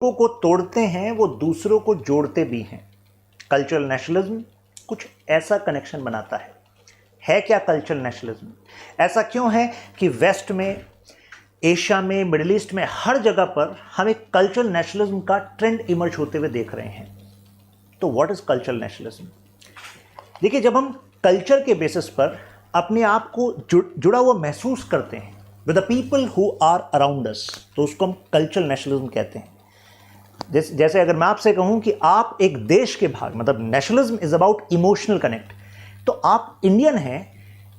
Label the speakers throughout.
Speaker 1: को तोड़ते हैं वो दूसरों को जोड़ते भी हैं। कल्चरल नेशनलिज्म कुछ ऐसा कनेक्शन बनाता है क्या कल्चरल नेशनलिज्म? ऐसा क्यों है कि वेस्ट में, एशिया में, मिडिल ईस्ट में, हर जगह पर हम एक कल्चरल नेशनलिज्म का ट्रेंड इमर्ज होते हुए देख रहे हैं। तो व्हाट इज कल्चरल नेशनलिज्म? देखिए, जब हम कल्चर के बेसिस पर अपने आप को जुड़ा हुआ महसूस करते हैं with the people who are around us, तो उसको हम कल्चरल नेशनलिज्म कहते हैं। जैसे अगर मैं आपसे कहूं कि आप एक देश के भाग, मतलब nationalism is about emotional connect, तो आप इंडियन हैं,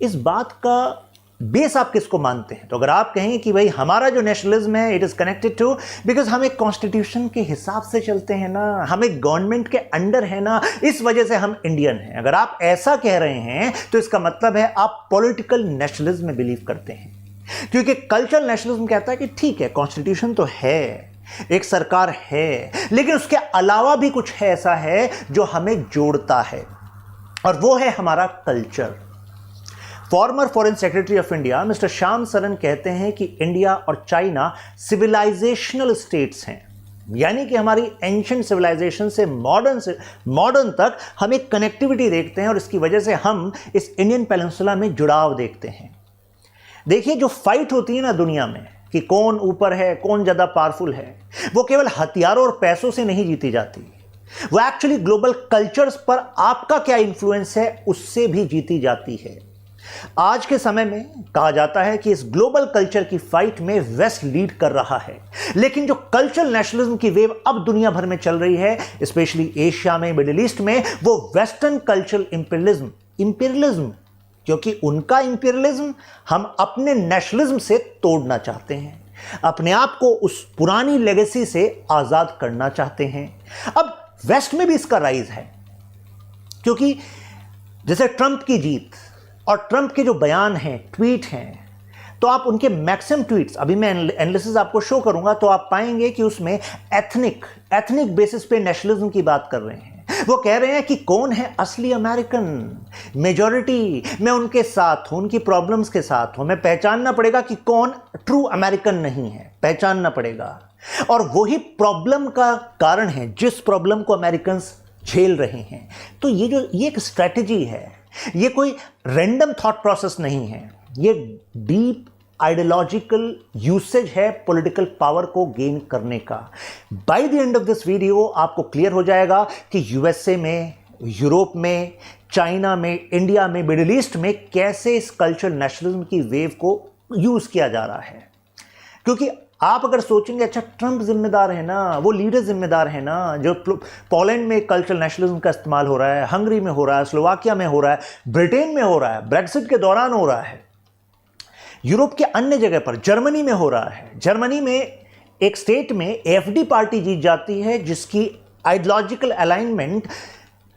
Speaker 1: इस बात का बेस आप किसको मानते हैं? तो अगर आप कहें कि भाई हमारा जो नेशनलिज्म है it is connected to, because हम एक कॉन्स्टिट्यूशन के हिसाब से चलते हैं ना, हम एक गवर्नमेंट के अंडर है ना, इस वजह से हम इंडियन हैं। अगर आप ऐसा कह रहे हैं तो इसका मतलब है आप पॉलिटिकल नेशनलिज्म में बिलीव करते हैं। क्योंकि कल्चरल नेशनलिज्म कहता है कि ठीक है, कॉन्स्टिट्यूशन तो है, एक सरकार है, लेकिन उसके अलावा भी कुछ है ऐसा है जो हमें जोड़ता है, और वो है हमारा culture. Farmer foreign secretary of India mister Shyam Saran कहते हैं कि इंडिया और चाइना सिविलाइजेशनल स्टेट्स हैं, यानी कि हमारी एंशिएंट सिविलाइजेशन से मॉडर्न तक हम एक कनेक्टिविटी देखते हैं, और इसकी वजह से हम इस इंडियन पेनिनसुला में जुड़ाव देखते हैं। देखिए, जो फाइट होती है ना दुनिया में कि कौन ऊपर है, कौन ज्यादा पावरफुल है, वो केवल हथियारों और पैसों से नहीं जीती जाती, वो एक्चुअली ग्लोबल कल्चर्स पर आपका क्या इंफ्लुएंस है उससे भी जीती जाती है। आज के समय में कहा जाता है कि इस ग्लोबल कल्चर की फाइट में वेस्ट लीड कर रहा है, लेकिन जो कल्चरल नेशनलिज्म की वेव अब दुनिया भर में चल रही है, स्पेशली एशिया में, मिडिल ईस्ट में, वो वेस्टर्न कल्चरल इंपीरियलिज्म, क्योंकि उनका इंपीरियलिज्म हम अपने नेशनलिज्म से तोड़ना चाहते हैं, अपने आप को उस पुरानी लेगेसी से आजाद करना चाहते हैं। अब वेस्ट में भी इसका राइज है, क्योंकि जैसे ट्रंप की जीत और ट्रंप के जो बयान हैं, ट्वीट हैं, तो आप उनके मैक्सिमम ट्वीट्स, अभी मैं एनालिसिस आपको शो करूंगा, तो आप पाएंगे कि उसमें एथनिक बेसिस पे नेशनलिज्म की बात कर रहे हैं। वो कह रहे हैं कि कौन है असली अमेरिकन, मेजॉरिटी, मैं उनके साथ हूं, उनकी प्रॉब्लम्स के साथ हूं, मैं पहचानना पड़ेगा कि कौन ट्रू अमेरिकन नहीं है, पहचानना पड़ेगा। और वही प्रॉब्लम का कारण है जिस प्रॉब्लम को अमेरिकन झेल रहे हैं। तो ये एक स्ट्रेटजी है, ये कोई रैंडम थॉट प्रोसेस नहीं है, ये डीप आइडियोलॉजिकल यूसेज है पॉलिटिकल पावर को गेन करने का। By the end of this video आपको क्लियर हो जाएगा कि यूएसए में, यूरोप में, चाइना में, इंडिया में, मिडिल ईस्ट में कैसे इस कल्चरल नेशनलिज्म की वेव को यूज किया जा रहा है। क्योंकि आप अगर सोचेंगे अच्छा ट्रंप जिम्मेदार है ना, वो लीडर जिम्मेदार है ना, जो पोलैंड में कल्चरल नेशनलिज्म का इस्तेमाल हो रहा है, हंगरी में हो रहा है, स्लोवाकिया में हो रहा है, ब्रिटेन में हो रहा है, ब्रेक्सिट के दौरान हो रहा है, यूरोप के अन्य जगह पर, जर्मनी में हो रहा है। जर्मनी में एक स्टेट में एफडी पार्टी जीत जाती है जिसकी ideological alignment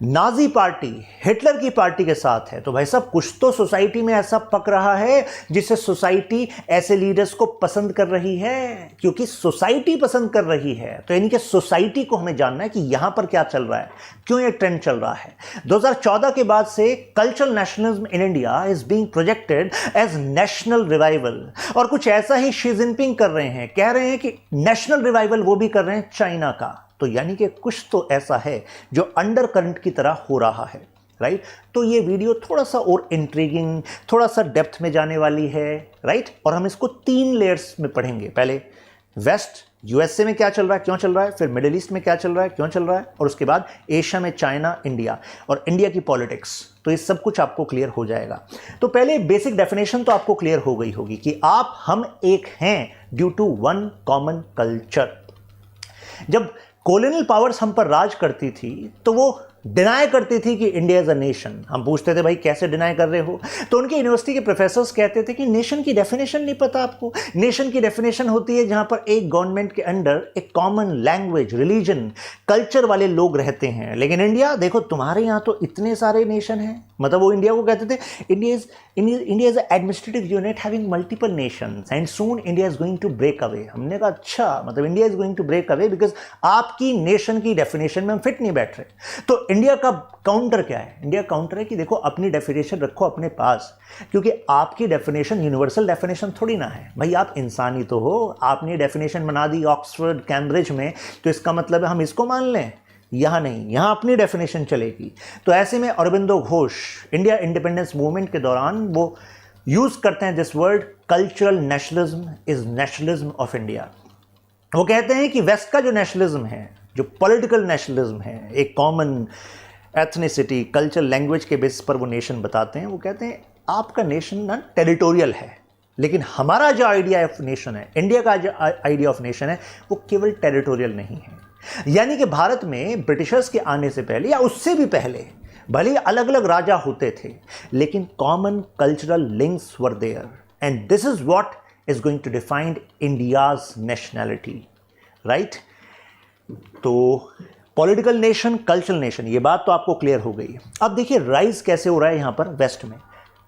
Speaker 1: Nazi party, Hitler की पार्टी के साथ है। तो भाई साहब, कुछ तो सोसाइटी में ऐसा पक रहा है जिससे सोसाइटी ऐसे लीडर्स को पसंद कर रही है, क्योंकि सोसाइटी पसंद कर रही है। तो यानी कि सोसाइटी को हमें जानना है कि यहां पर क्या चल रहा है, क्यों ये ट्रेंड चल रहा है। 2014 के बाद से cultural nationalism in India is being projected as national revival, और कुछ ऐसा ही शी जिनपिंग कर रहे हैं, कह रहे हैं कि नेशनल रिवाइवल वो भी कर रहे हैं चाइना का। तो यानी कि कुछ तो ऐसा है जो अंडर करंट की तरह हो रहा है, राइट। तो ये वीडियो थोड़ा सा और इंट्रीगिंग, थोड़ा सा डेप्थ में जाने वाली है, राइट। और हम इसको 3 लेयर्स में पढ़ेंगे। पहले वेस्ट, यूएसए में क्या चल रहा है, क्यों चल रहा है, फिर मिडिल ईस्ट में क्या चल रहा है, क्यों चल रहा है, और उसके बाद एशिया में चाइना, इंडिया, और इंडिया की पॉलिटिक्स। तो ये सब कुछ आपको क्लियर हो जाएगा। तो पहले बेसिक डेफिनेशन तो आपको क्लियर हो गई होगी कि हम एक हैं due to one common culture. जब कॉलोनियल पावर्स हम पर राज करती थी तो वो डिनाई करती थी कि इंडिया इज अ नेशन। हम पूछते थे भाई कैसे डिनाई कर रहे हो, तो उनके यूनिवर्सिटी के प्रोफेसर्स कहते थे कि नेशन की डेफिनेशन नहीं पता आपको। नेशन की डेफिनेशन होती है जहां पर एक गवर्नमेंट के अंडर एक कॉमन लैंग्वेज, रिलीजन, कल्चर वाले लोग रहते हैं। लेकिन इंडिया, देखो तुम्हारे यहां तो इतने सारे नेशन हैं, मतलब वो इंडिया को कहते थे India is administrative unit having multiple nations and soon India is going to break away. हमने कहा अच्छा, मतलब India is going to break away because आपकी नेशन की डेफिनेशन में हम फिट नहीं बैठ रहे। तो इंडिया का काउंटर क्या है? इंडिया काउंटर है कि देखो अपनी डेफिनेशन रखो अपने पास, क्योंकि आपकी डेफिनेशन यूनिवर्सल डेफिनेशन थोड़ी ना है भाई, आप इंसान ही तो हो। आपने डेफिनेशन बना दी ऑक्सफोर्ड कैम्ब्रिज में, तो इसका मतलब है हम इसको मान लें? यहाँ नहीं, यहाँ अपनी डेफिनेशन चलेगी। तो ऐसे में Aurobindo Ghosh India independence movement के दौरान वो यूज करते हैं this word, cultural nationalism is nationalism of India. वो कहते हैं कि वेस्ट का जो नेशनलिज्म है, जो पॉलिटिकल नेशनलिज्म है, एक कॉमन एथनिसिटी, कल्चर, लैंग्वेज के बेसिस पर वो नेशन बताते हैं। वो कहते हैं आपका नेशन ना टेरिटोरियल है, लेकिन हमारा जो आइडिया ऑफ नेशन है, इंडिया का जो आइडिया ऑफ नेशन है, वो केवल टेरिटोरियल नहीं है। यानी कि भारत में ब्रिटिशर्स के आने से पहले या उससे भी पहले भले ही अलग अलग राजा होते थे, लेकिन common cultural links were there, and this is what is going to define India's nationality, right? तो पॉलिटिकल नेशन, कल्चरल नेशन, ये बात तो आपको क्लियर हो गई। अब देखिए राइज कैसे हो रहा है यहां पर वेस्ट में।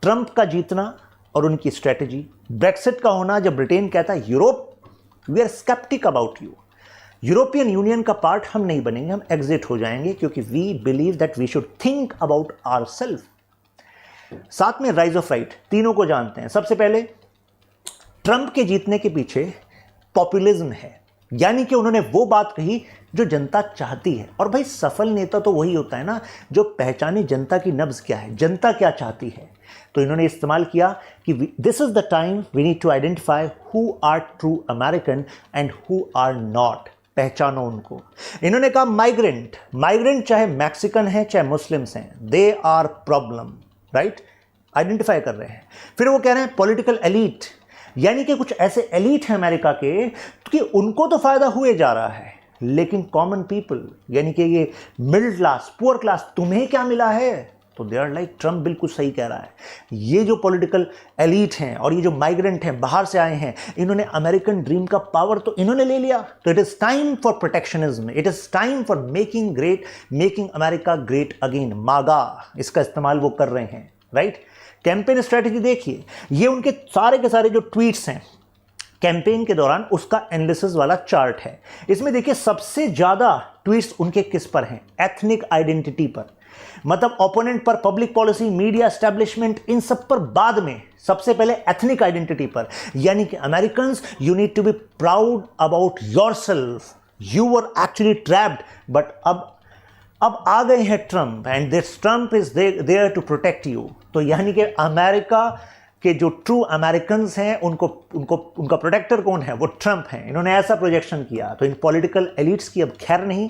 Speaker 1: ट्रंप का जीतना और उनकी स्ट्रेटेजी, ब्रेक्सिट का होना, जब ब्रिटेन कहता है Europe we are sceptic about you, European Union का पार्ट हम नहीं बनेंगे, हम एग्जिट हो जाएंगे, क्योंकि we believe that we should think about ourselves. साथ में राइज ऑफ राइट, तीनों को जानते हैं। सबसे पहले ट्रंप के जीतने के पीछे पॉपुलिज्म है, यानी कि उन्होंने वो बात कही जो जनता चाहती है। और भाई सफल नेता तो वही होता है ना जो पहचाने जनता की नब्ज क्या है, जनता क्या चाहती है। तो इन्होंने इस्तेमाल किया कि this is the time we need to identify who are true American and who are not, पहचानो उनको। इन्होंने कहा माइग्रेंट चाहे मैक्सिकन है चाहे मुस्लिम्स हैं, they are problem, right? Identify कर रहे हैं। फिर वो कह रहे हैं पॉलिटिकल एलीट, यानी कि कुछ ऐसे एलीट हैं अमेरिका के कि उनको तो फायदा हुए जा रहा है, लेकिन कॉमन पीपल यानी कि ये मिडिल क्लास, पुअर क्लास, तुम्हें क्या मिला है? तो दे आर लाइक ट्रंप बिल्कुल सही कह रहा है। ये जो पॉलिटिकल एलीट हैं और ये जो माइग्रेंट हैं, बाहर से आए हैं, इन्होंने अमेरिकन ड्रीम का पावर तो इन्होंने ले लिया। तो it is time for protectionism, it is time for making America great again. मागा, इसका इस्तेमाल वो कर रहे हैं, राइट? कैंपेन स्ट्रेटेजी देखिए, ये उनके सारे के सारे जो ट्वीट्स हैं कैंपेन के दौरान, उसका एनालिसिस वाला चार्ट है। इसमें देखिए सबसे ज्यादा ट्वीट्स उनके किस पर हैं? एथनिक आइडेंटिटी पर, मतलब ओपोनेंट पर, पब्लिक पॉलिसी, मीडिया एस्टैब्लिशमेंट, इन सब पर बाद में, सबसे पहले एथनिक आइडेंटिटी पर। यानी कि Americans, you need to be proud about yourself, you were actually trapped, but अब आ गए हैं Trump, and this Trump is there to protect you. तो यानी कि अमेरिका के जो ट्रू अमेरिकन्स हैं उनका प्रोटेक्टर कौन है? वो ट्रंप हैं। इन्होंने ऐसा प्रोजेक्शन किया। तो इन पॉलिटिकल एलिट्स की अब खैर नहीं।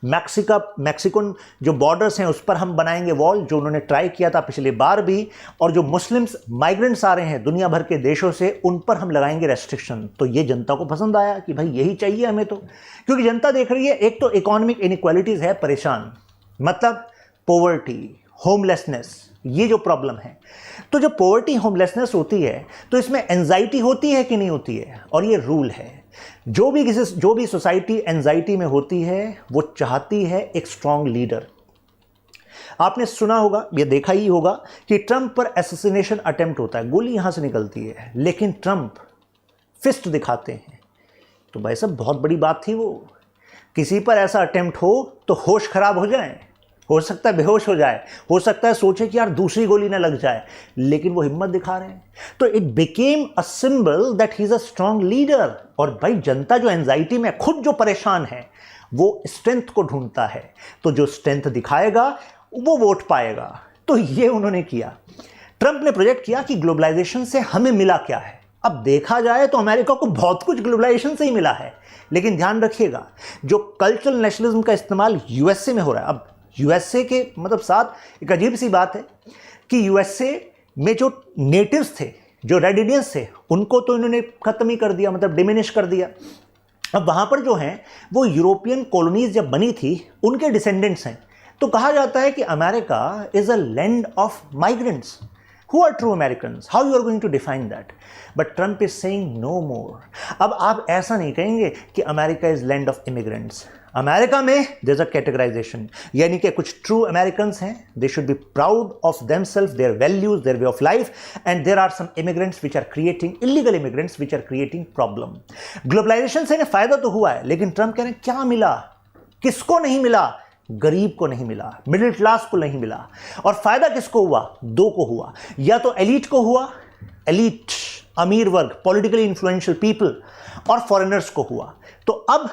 Speaker 1: मैक्सिकन जो बॉर्डर्स हैं उस पर हम बनाएंगे वॉल, जो उन्होंने ट्राई किया था पिछली बार भी, और जो मुस्लिम्स माइग्रेंट्स आ रहे हैं दुनिया भर के देशों से, उन पर हम लगाएंगे रेस्ट्रिक्शन। तो ये जनता को पसंद आया कि भाई यही चाहिए हमें, तो क्योंकि जनता देख रही है एक तो इकोनॉमिक इनइक्वालिटीज है, परेशान, मतलब पॉवर्टी, होमलेसनेस, ये जो प्रॉब्लम है। तो जब पॉवर्टी होमलेसनेस होती है तो इसमें एंजाइटी होती है कि नहीं होती है? और ये रूल है, जो भी सोसाइटी एंजाइटी में होती है वो चाहती है एक स्ट्रांग लीडर। आपने सुना होगा, ये देखा ही होगा कि ट्रंप पर असैसिनेशन अटेम्प्ट होता है, गोली यहां से निकलती है, लेकिन ट्रंप फिस्ट दिखाते हैं। तो भाई साहब बहुत बड़ी बात थी वो। किसी पर ऐसा अटेम्प्ट हो तो होश खराब हो जाए, हो सकता है बेहोश हो जाए, हो सकता है सोचे कि यार दूसरी गोली ना लग जाए, लेकिन वो हिम्मत दिखा रहे हैं। तो it became a symbol that he is a strong leader. और भाई जनता जो एंजाइटी में खुद जो परेशान है वो स्ट्रेंथ को ढूंढता है, तो जो स्ट्रेंथ दिखाएगा वो वोट पाएगा। तो ये उन्होंने किया। ट्रंप ने प्रोजेक्ट किया कि ग्लोबलाइजेशन से हमें मिला क्या है। अब देखा जाए तो अमेरिका को बहुत कुछ ग्लोबलाइजेशन से ही मिला है, लेकिन ध्यान रखिएगा जो कल्चरल नेशनलिज्म का इस्तेमाल यूएसए में हो रहा है। अब यूएसए के मतलब साथ एक अजीब सी बात है कि यूएसए में जो नेटिव्स थे, जो रेडिडियंस थे, उनको तो इन्होंने खत्म ही कर दिया, मतलब डिमिनिश कर दिया। अब वहां पर जो हैं वो यूरोपियन कॉलोनीज जब बनी थी उनके डिसेंडेंट्स हैं। तो कहा जाता है कि America is a land of migrants. Who are true Americans? How you are going to define that? But Trump is saying no more. अब आप ऐसा नहीं कहेंगे कि America is land of immigrants. America में देयर इज अ कैटेगराइजेशन, यानी कि कुछ ट्रू अमेरिकन्स हैं, they should be proud of themselves, their values, their way of life, and there are some immigrants which are creating, illegal immigrants which are creating problem. Globalisation से फायदा तो हुआ है, लेकिन ट्रंप कह रहे हैं क्या मिला, किसको नहीं मिला? गरीब को नहीं मिला, मिडिल क्लास को नहीं मिला। और फायदा किसको हुआ? दो को हुआ, या तो एलीट को हुआ, एलीट अमीर वर्ग, पॉलिटिकली इन्फ्लुएंशियल पीपल, और फॉरेनर्स को हुआ। तो अब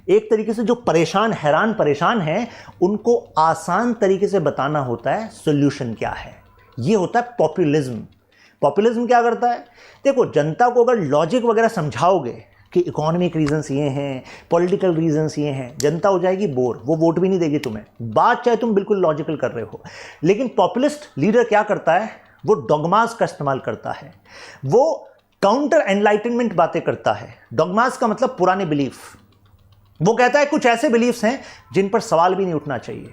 Speaker 1: एक तरीके से जो परेशान, हैरान परेशान हैं, उनको आसान तरीके से बताना होता है सॉल्यूशन क्या है। ये होता है पॉपुलिज्म। पॉपुलिज्म क्या करता है? देखो, जनता को अगर लॉजिक वगैरह समझाओगे कि इकोनॉमिक रीजंस ये हैं, पॉलिटिकल रीजंस ये हैं, जनता हो जाएगी बोर, वो वोट भी नहीं देगी तुम्हें, बात चाहे तुम बिल्कुल लॉजिकल कर रहे हो। लेकिन पॉपुलिस्ट लीडर क्या करता है? वो डॉगमास का इस्तेमाल करता है, वो काउंटर एनलाइटनमेंट बातें करता है। डॉगमास का मतलब पुराने बिलीफ। वो कहता है कुछ ऐसे बिलीफ्स हैं जिन पर सवाल भी नहीं उठना चाहिए,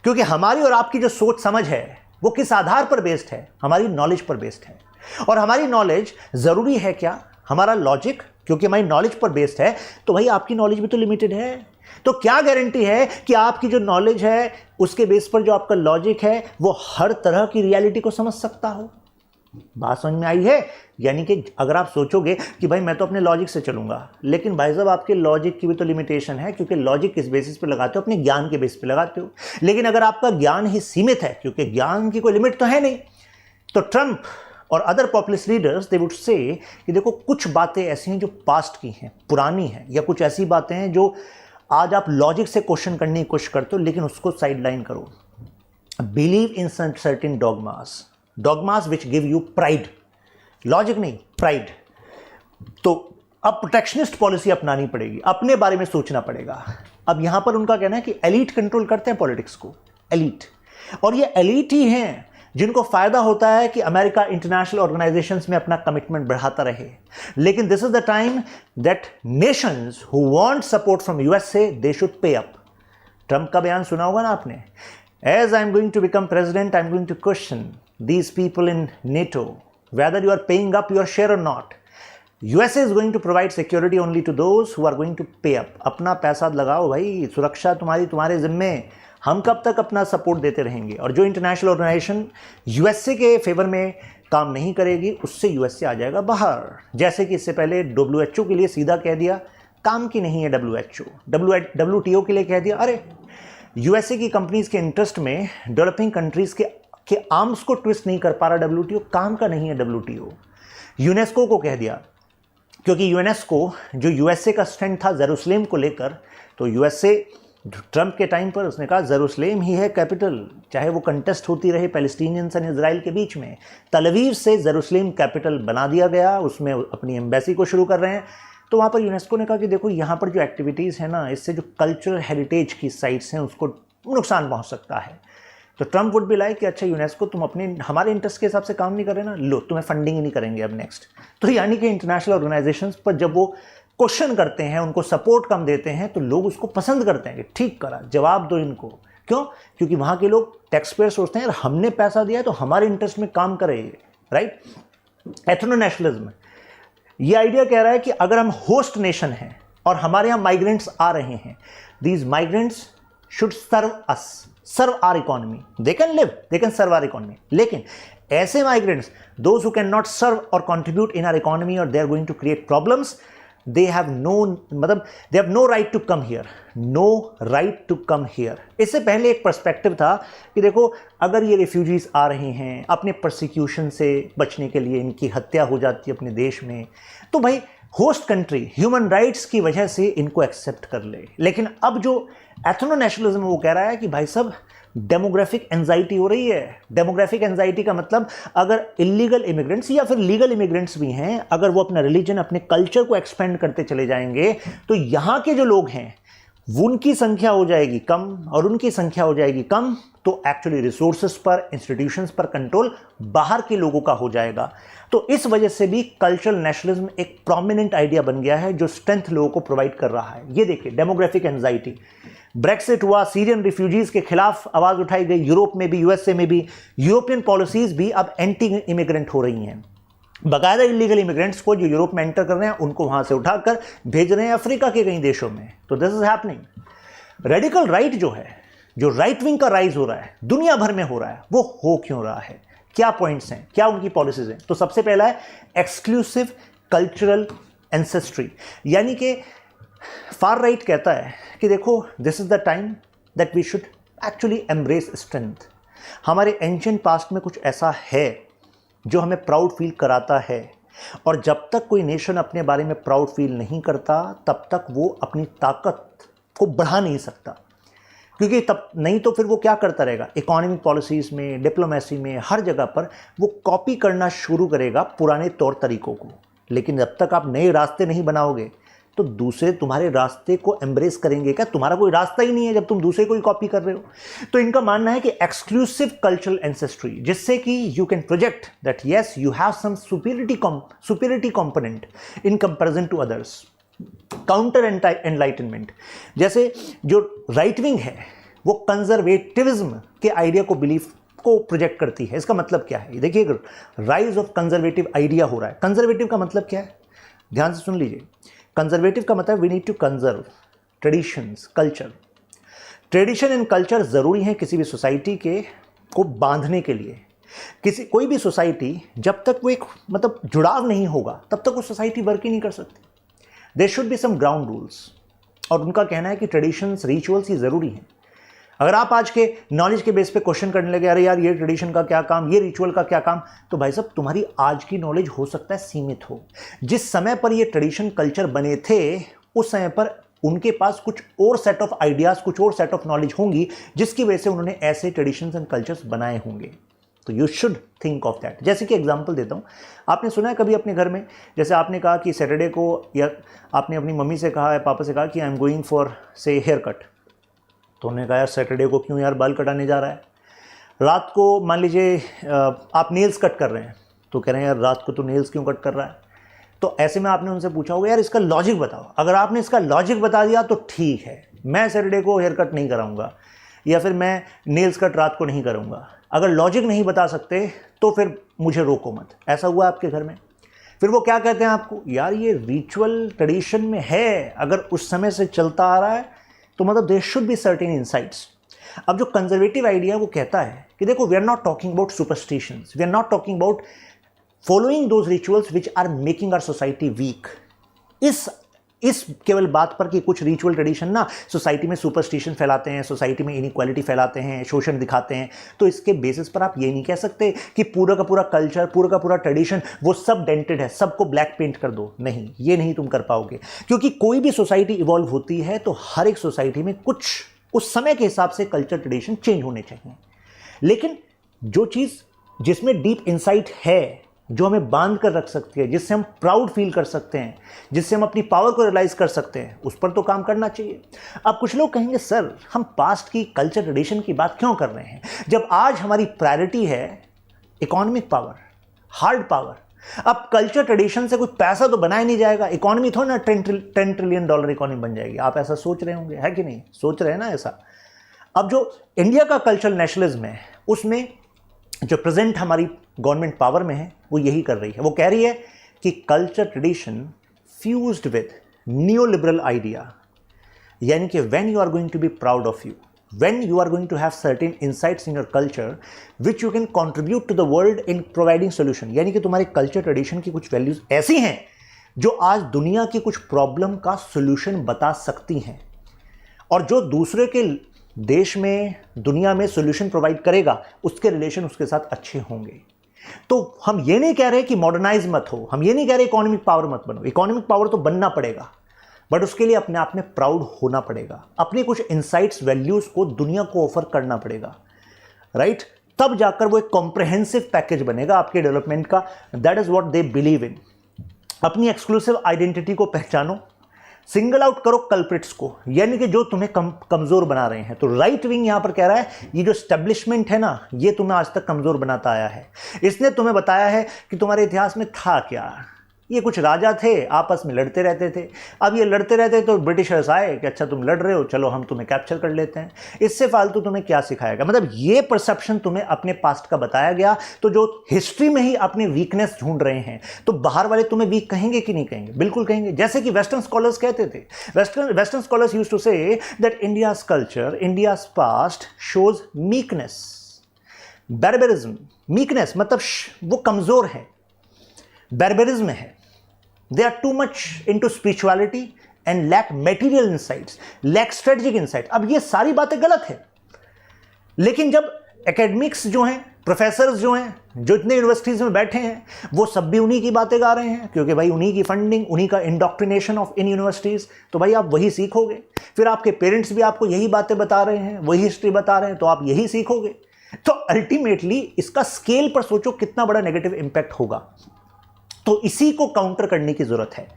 Speaker 1: क्योंकि हमारी और आपकी जो सोच समझ है वो किस आधार पर बेस्ड है? हमारी नॉलेज पर बेस्ड है। और हमारी नॉलेज जरूरी है क्या? हमारा लॉजिक, क्योंकि हमारी नॉलेज पर बेस्ड है, तो भाई आपकी नॉलेज भी तो लिमिटेड है। तो क्या गारंटी है कि आपकी जो नॉलेज है उसके बेस पर जो आपका लॉजिक है वो हर तरह की रियलिटी को समझ सकता हो? बात समझ में आई है? यानी कि अगर आप सोचोगे कि भाई मैं तो अपने लॉजिक से चलूंगा, लेकिन भाई साहब आपके लॉजिक की भी तो लिमिटेशन है, क्योंकि लॉजिक किस बेसिस पे लगाते हो? अपने ज्ञान के बेसिस पे लगाते हो। लेकिन अगर आपका ज्ञान ही सीमित है, क्योंकि ज्ञान की कोई लिमिट तो है नहीं, तो ट्रंप और other populist leaders they would say कि देखो कुछ बातें ऐसी हैं जो पास्ट की हैं, पुरानी हैं, या कुछ ऐसी बातें हैं जो आज आप लॉजिक से क्वेश्चन करने की कोशिश करते हो, लेकिन उसको साइडलाइन करो। Believe in certain dogmas which give you pride, logic नहीं, प्राइड। तो अब प्रोटेक्शनिस्ट पॉलिसी अपनानी पड़ेगी, अपने बारे में सोचना पड़ेगा। अब यहां पर उनका कहना है कि एलीट कंट्रोल करते हैं पॉलिटिक्स को, एलीट, और ये एलीट ही हैं जिनको फायदा होता है कि अमेरिका इंटरनेशनल ऑर्गेनाइजेशंस में अपना कमिटमेंट बढ़ाता रहे। लेकिन this is the time that nations who want support from USA they should pay up. Trump का बयान सुना होगा ना आपने, as I am going to become president I am going to question these people in NATO whether you are paying up your share or not. USA is going to provide security only to those who are going to pay up. अपना पैसा लगाओ भाई, सुरक्षा तुम्हारे जिम्मे। हम कब तक अपना सपोर्ट देते रहेंगे? और जो इंटरनेशनल ऑर्गेनाइजेशन यूएसए के फेवर में काम नहीं करेगी, उससे यूएसए आ जाएगा बाहर। जैसे कि इससे पहले WHO के लिए सीधा कह दिया काम की नहीं है WHO, WTO के लिए कह दिया अरे यूएसए की कंपनीज के इंटरेस्ट में डेवलपिंग कंट्रीज के आर्म्स को ट्विस्ट नहीं कर पा रहा WTO, काम का नहीं है WTO। यूनेस्को को कह दिया, क्योंकि यूनेस्को जो यूएसए का स्टैंड था जेरूसलेम को लेकर, तो यूएसए ट्रंप के टाइम पर उसने कहा जेरूसलेम ही है कैपिटल, चाहे वो कंटेस्ट होती रहे पैलेस्टीनियंस और इजराइल के बीच में। तल अवीव से जेरूसलेम कैपिटल बना दिया गया, उसमें अपनी एम्बेसी को शुरू कर रहे हैं। तो वहाँ पर यूनेस्को ने कहा कि देखो यहाँ पर जो एक्टिविटीज़ है ना, इससे जो कल्चरल हेरिटेज की साइट्स हैं उसको नुकसान पहुँच सकता है। तो ट्रंप वुड बी लाइक कि अच्छा यूनेस्को तुम हमारे इंटरेस्ट के हिसाब से काम नहीं कर रहे ना, लो तुम्हें फंडिंग ही नहीं करेंगे अब नेक्स्ट। तो यानी कि इंटरनेशनल ऑर्गेनाइजेशंस पर जब वो क्वेश्चन करते हैं, उनको सपोर्ट कम देते हैं, तो लोग उसको पसंद करते हैं कि ठीक करा, जवाब दो इनको। क्यों? क्योंकि वहाँ के लोग टैक्स पेयर सोचते हैं यार हमने पैसा दिया है तो हमारे इंटरेस्ट में काम करे, राइट। एथनो नेशनलिज्म, ये आइडिया कह रहा है कि अगर हम होस्ट नेशन हैं और हमारे यहाँ माइग्रेंट्स आ रहे हैं, these migrants should serve our economy, they can live, they can serve our economy. लेकिन ऐसे migrants, those who can not serve और कंट्रीब्यूट इन आवर इकोनॉमी और they are going to create problems, they have no right to come here, no right to come here. इससे पहले एक perspective था कि देखो अगर ये रिफ्यूजीज आ रहे हैं अपने प्रोसिक्यूशन से बचने के लिए, इनकी हत्या हो जाती है अपने देश में, तो भाई होस्ट कंट्री ह्यूमन राइट्स की वजह से इनको एक्सेप्ट कर ले। लेकिन अब जो एथनो नेशनलिज्म वो कह रहा है कि भाई साहब डेमोग्राफिक एंजाइटी हो रही है। डेमोग्राफिक एंजाइटी का मतलब अगर इलीगल इमिग्रेंट्स या फिर लीगल इमिग्रेंट्स भी हैं, अगर वो अपना रिलीजन, अपने कल्चर को एक्सपेंड करते चले जाएंगे, तो यहाँ के जो लोग हैं उनकी संख्या हो जाएगी कम और उनकी संख्या हो जाएगी कम, तो एक्चुअली रिसोर्सेस पर, इंस्टीट्यूशंस पर कंट्रोल बाहर के लोगों का हो जाएगा। तो इस वजह से भी कल्चरल नेशनलिज्म एक प्रोमिनेंट आइडिया बन गया है जो स्ट्रेंथ लोगों को प्रोवाइड कर रहा है। ये देखिए डेमोग्राफिक एंजाइटी, ब्रेक्सिट हुआ, सीरियन रिफ्यूजीज के खिलाफ आवाज उठाई गई, यूरोप में भी, यूएसए में भी। यूरोपियन पॉलिसीज भी अब एंटी इमिग्रेंट हो रही हैं। बाकायदा इलीगल इमिग्रेंट्स को जो यूरोप में एंटर कर रहे हैं उनको वहां से उठाकर भेज रहे हैं अफ्रीका के कई देशों में। तो this is happening. Radical right जो है, जो राइट विंग का राइज हो रहा है, दुनिया भर में हो रहा है, वो हो क्यों रहा है? क्या पॉइंट्स हैं, क्या उनकी पॉलिसीज हैं? तो सबसे पहला है एक्सक्लूसिव कल्चरल एंसेस्ट्री, यानी कि फार राइट कहता है कि देखो this is the time that we should actually embrace strength. हमारे एंशिएंट पास्ट में कुछ ऐसा है जो हमें प्राउड फील कराता है, और जब तक कोई नेशन अपने बारे में प्राउड फील नहीं करता तब तक वो अपनी ताकत को बढ़ा नहीं सकता, क्योंकि तब नहीं तो फिर वो क्या करता रहेगा, इकोनॉमिक पॉलिसीज़ में, डिप्लोमेसी में, हर जगह पर वो कॉपी करना शुरू करेगा पुराने तौर तरीकों को। लेकिन जब तक आप नए रास्ते नहीं बनाओगे तो दूसरे तुम्हारे रास्ते को एम्ब्रेस करेंगे क्या? तुम्हारा कोई रास्ता ही नहीं है जब तुम दूसरे को ही कॉपी कर रहे हो। तो इनका मानना है कि एक्सक्लूसिव कल्चरल एंसेस्ट्री, जिससे कि you can project that yes you have some superiority component in comparison to others. Counter enlightenment, जैसे जो राइट विंग है वो कंजर्वेटिविज्म के आइडिया को, बिलीफ को प्रोजेक्ट करती है। इसका मतलब क्या है? देखिए, राइज ऑफ कंजर्वेटिव आइडिया हो रहा है। कंजर्वेटिव का मतलब क्या है? ध्यान से सुन लीजिए। कंजर्वेटिव का मतलब we need to conserve traditions, culture. Tradition and culture ज़रूरी है किसी भी सोसाइटी के को बांधने के लिए। कोई भी सोसाइटी जब तक वो एक मतलब जुड़ाव नहीं होगा तब तक वो सोसाइटी वर्क ही नहीं कर सकती। There should be some ground rules, और उनका कहना है कि ट्रेडिशंस, रिचुअल्स ही ज़रूरी हैं। अगर आप आज के नॉलेज के बेस पे क्वेश्चन करने लगे, अरे यार ये ट्रेडिशन का क्या काम, ये रिचुअल का क्या काम, तो भाई साहब तुम्हारी आज की नॉलेज हो सकता है सीमित हो। जिस समय पर ये ट्रेडिशन कल्चर बने थे उस समय पर उनके पास कुछ और सेट ऑफ आइडियाज़, कुछ और सेट ऑफ नॉलेज होंगी जिसकी वजह से उन्होंने ऐसे ट्रेडिशंस एंड कल्चर्स बनाए होंगे। तो you should think of that. जैसे कि एग्जांपल देता हूँ, आपने सुना है कभी अपने घर में, जैसे आपने कहा कि सैटरडे को, या आपने अपनी मम्मी से कहा है, पापा से कहा कि आई एम गोइंग फॉर से हेयर कट, तो उन्होंने कहा यार सैटरडे को क्यों यार बाल कटाने जा रहा है। रात को मान लीजिए आप नेल्स कट कर रहे हैं, तो कह रहे हैं यार रात को तो नेल्स क्यों कट कर रहा है। तो ऐसे में आपने उनसे पूछा होगा यार इसका लॉजिक बताओ। अगर आपने इसका लॉजिक बता दिया तो ठीक है, मैं सैटरडे को हेयर कट नहीं कराऊंगा, या फिर मैं नेल्स कट रात को नहीं करूंगा। अगर लॉजिक नहीं बता सकते तो फिर मुझे रोको मत। ऐसा हुआ आपके घर में? फिर वो क्या कहते हैं आपको, यार ये रिचुअल ट्रेडिशन में है, अगर उस समय से चलता आ रहा है तो मतलब there should be certain insights. अब जो कंजर्वेटिव आइडिया वो कहता है कि देखो, we are not talking about superstitions, we are not talking about following those rituals which are making our society weak. इस केवल बात पर कि कुछ रिचुअल ट्रेडिशन ना सोसाइटी में सुपरस्टिशन फैलाते हैं, सोसाइटी में इनइक्वालिटी फैलाते हैं, शोषण दिखाते हैं, तो इसके बेसिस पर आप ये नहीं कह सकते कि पूरा का पूरा कल्चर, पूरा का पूरा ट्रेडिशन वो सब डेंटेड है, सबको ब्लैक पेंट कर दो। नहीं, ये नहीं तुम कर पाओगे, क्योंकि कोई भी सोसाइटी इवॉल्व होती है तो हर एक सोसाइटी में कुछ उस समय के हिसाब से कल्चर ट्रेडिशन चेंज होने चाहिए। लेकिन जो चीज़ जिसमें डीप इंसाइट है, जो हमें बांध कर रख सकती है, जिससे हम प्राउड फील कर सकते हैं, जिससे हम अपनी पावर को रियलाइज कर सकते हैं, उस पर तो काम करना चाहिए। अब कुछ लोग कहेंगे सर हम पास्ट की कल्चर ट्रेडिशन की बात क्यों कर रहे हैं, जब आज हमारी प्रायोरिटी है इकोनॉमिक पावर, हार्ड पावर। अब कल्चर ट्रेडिशन से कुछ पैसा तो बनाया नहीं जाएगा, इकोनॉमी थोड़ा ना 10 ट्रिलियन डॉलर इकोनॉमी बन जाएगी। आप ऐसा सोच रहे होंगे, है कि नहीं? सोच रहे हैं ना ऐसा। अब जो इंडिया का कल्चरल नेशनलिज्म है उसमें जो प्रेजेंट हमारी गवर्नमेंट पावर में है वो यही कर रही है। वो कह रही है कि culture tradition fused with new liberal idea, यानी कि when you are going to be proud of you, when you are going to have certain insights in your culture which you can contribute to the world in providing solution, यानी कि तुम्हारे culture tradition की कुछ values ऐसी हैं जो आज दुनिया की कुछ प्रॉब्लम का सोल्यूशन बता सकती हैं, और जो दूसरे के देश में, दुनिया में सॉल्यूशन प्रोवाइड करेगा उसके रिलेशन उसके साथ अच्छे होंगे। तो हम ये नहीं कह रहे कि मॉडर्नाइज मत हो, हम ये नहीं कह रहे इकोनॉमिक पावर मत बनो, इकोनॉमिक पावर तो बनना पड़ेगा, बट उसके लिए अपने आप में प्राउड होना पड़ेगा, अपने कुछ इंसाइट्स, वैल्यूज को दुनिया को ऑफर करना पड़ेगा, राइट? तब जाकर वो एक कॉम्प्रिहेंसिव पैकेज बनेगा आपके डेवलपमेंट का। That is what they believe in. अपनी एक्सक्लूसिव आइडेंटिटी को पहचानो, सिंगल आउट करो कल्प्रिट्स को, यानी कि जो तुम्हें कमजोर बना रहे हैं। तो राइट विंग यहां पर कह रहा है ये जो एस्टेब्लिशमेंट है ना, ये तुम्हें आज तक कमजोर बनाता आया है। इसने तुम्हें बताया है कि तुम्हारे इतिहास में था क्या, ये कुछ राजा थे आपस में लड़ते रहते थे। अब ये लड़ते रहते तो ब्रिटिशर्स आए कि अच्छा तुम लड़ रहे हो, चलो हम तुम्हें कैप्चर कर लेते हैं। इससे फालतू तुम्हें क्या सिखाएगा? मतलब ये परसेप्शन तुम्हें अपने पास्ट का बताया गया, तो जो हिस्ट्री में ही अपने वीकनेस ढूंढ रहे हैं, तो बाहर वाले तुम्हें वीक कहेंगे कि नहीं कहेंगे? बिल्कुल कहेंगे। जैसे कि वेस्टर्न स्कॉलर्स कहते थे, western scholars used to say that India's culture, India's past shows meekness, barbarism. Meekness मतलब वो कमजोर है, बैरबरिज्म है। They are too much into spirituality and lack material insights, lack strategic insight। अब ये सारी बातें गलत है, लेकिन जब एकेडमिक्स जो हैं, प्रोफेसर्स जो हैं, जो इतने यूनिवर्सिटीज़ में बैठे हैं, वो सब भी उन्हीं की बातें गा रहे हैं, क्योंकि भाई उन्हीं की फंडिंग, उन्हीं का इंडोक्ट्रिनेशन ऑफ इन यूनिवर्सिटीज़, तो भाई आप वही सीखोगे। फिर आपके पेरेंट्स भी आपको यही बातें बता रहे हैं, वही हिस्ट्री बता रहे हैं, तो आप यही सीखोगे। तो अल्टीमेटली इसका स्केल पर सोचो कितना बड़ा नेगेटिव इंपैक्ट होगा। तो इसी को काउंटर करने की ज़रूरत है।